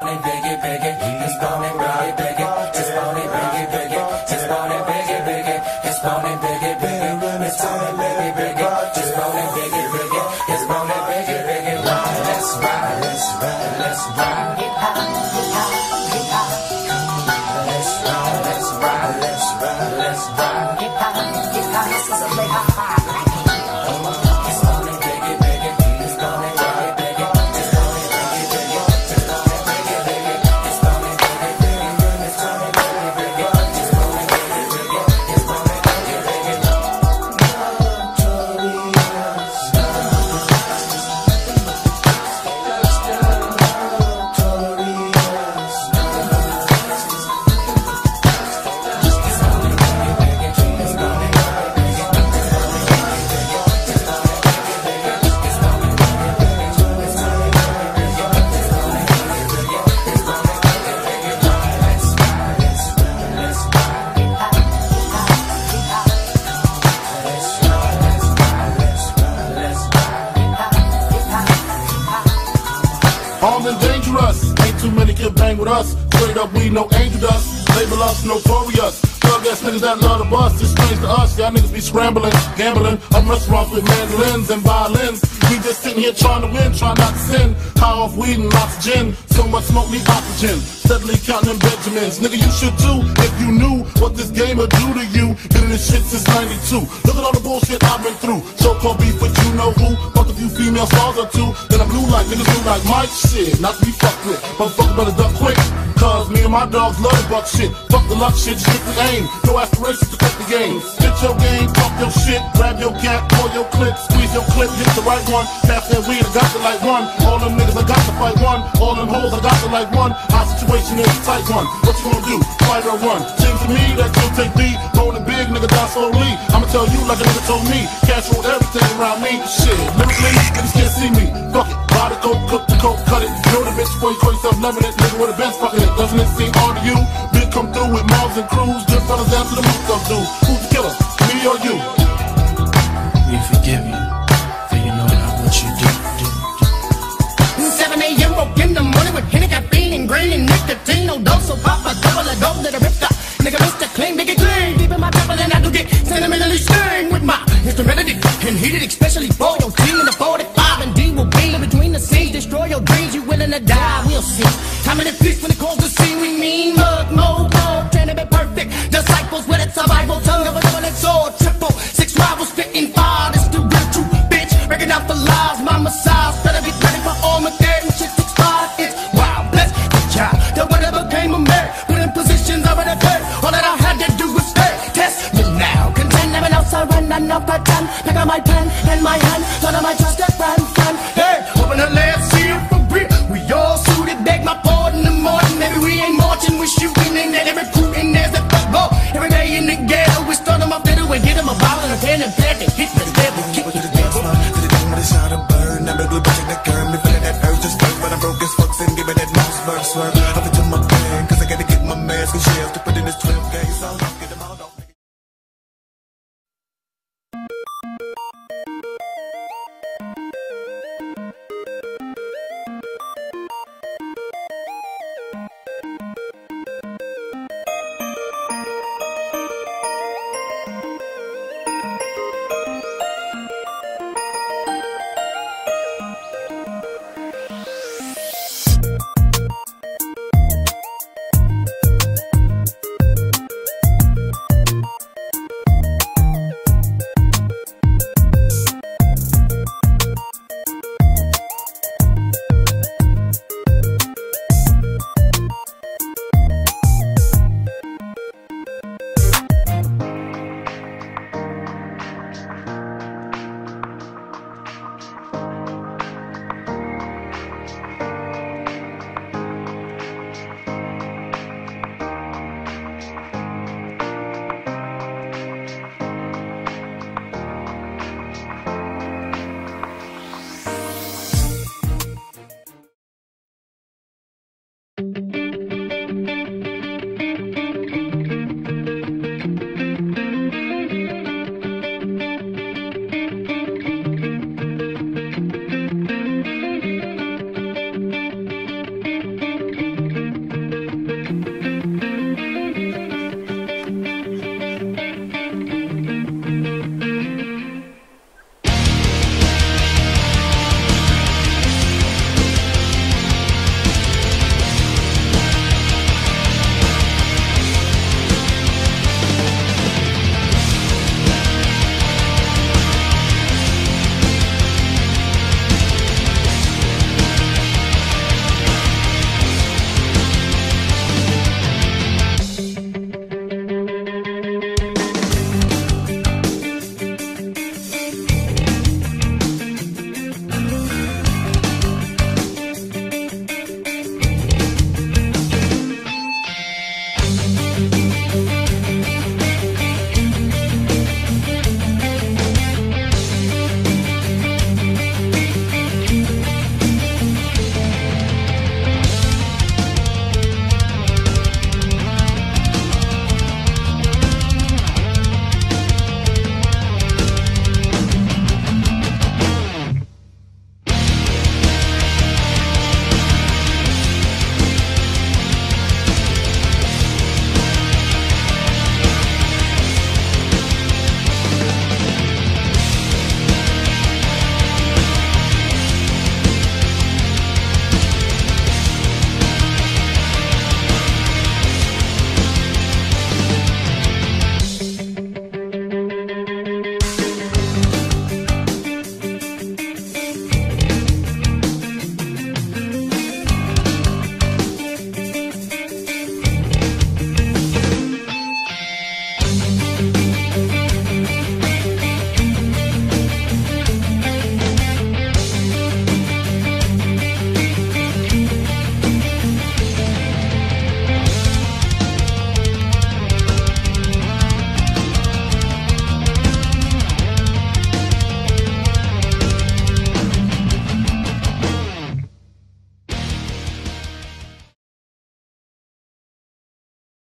biggie, biggie, it's bone and biggie, biggie, it's bone and biggie, biggie, it's bone and biggie, biggie, it's bone and biggie, biggie, it's bone and biggie, biggie, it's bone and biggie, biggie, it's bone and biggie, biggie. Let's ride, let's ride, let's ride. Hip hop, hip hop, hip hop. Let's ride, let's ride, let's ride, let's ride. Hip hop, hip hop. This is a big hop hop. Armed and dangerous, ain't too many can bang with us. Straight up, we no angel dust. Label us notorious. Thug ass niggas that love the bus. It's strange to us, y'all niggas be scrambling, gambling. I'm restaurants with mandolins and violins. We just sitting here trying to win, trying not to sin. High off weed and lots of gin. So much smoke, need oxygen. Steadily counting them Benjamins. Nigga, you should too, if you knew what this game would do to you. Been in this shit since '92. Look at all the bullshit I've been through. So-called beef with you know who. Fuck a few female stars or two. Then I'm blue like niggas blue like Mike. Shit, not to be fucked with. Motherfucker better duck quick. Cause me and my dogs love the buck shit. Fuck the luck shit, strictly aim. No aspirations to cut the game. Spit your game, talk your shit. Grab your gap, pull your clip. Squeeze your clip, hit the right one. Pass that weed, I got to like one. All them niggas, I got to fight one. All them hoes, I got to like one. Our situation is a tight one. What you gonna do? Fight or run? Seems to me that you'll take me. Rolling big, nigga, die slowly. I'ma tell you like a nigga told me. Cash roll everything around me. Shit, lyrically, niggas can't see me. Fuck it, buy the dope, cook the coke, cut it. Know the bitch before you call yourself loving it. Nigga with a bench fucking it. Doesn't it seem odd to you? Big come through with Mars and Cruz. Good fellas down to the moose come through. Who's the killer? Me or you? We forgive you, for you know not what you do. 7 a.m. woke in the morning with Henny, caffeine, and grain, and nicotine. No dose, so pop a double of dope that I ripped up. Nigga, Mr. Clean, make it clean. Deep in my temple, and I do get sentimentally stirring with my instrumentality. And heated, especially for your team in the 45. And D will be in between the scenes. Destroy your dreams, you willing to die, we'll see. How many feasts when it calls the scene we mean? Mug, mold, mold, trying to be perfect. Disciples with a survival tongue of a double-edged sword. Triple, 6 rivals spitting fire. This the real true bitch. Breaking out the lies, my massage. Better be ready for Armageddon. Shit 6'5", it's wild, bless the child. That whatever came of me, put in positions already paid. All that I had to do was stay. Test me now. Contend, never know, surrender, no pretend. Pick up my pen in my hand, thought I might trust a friend.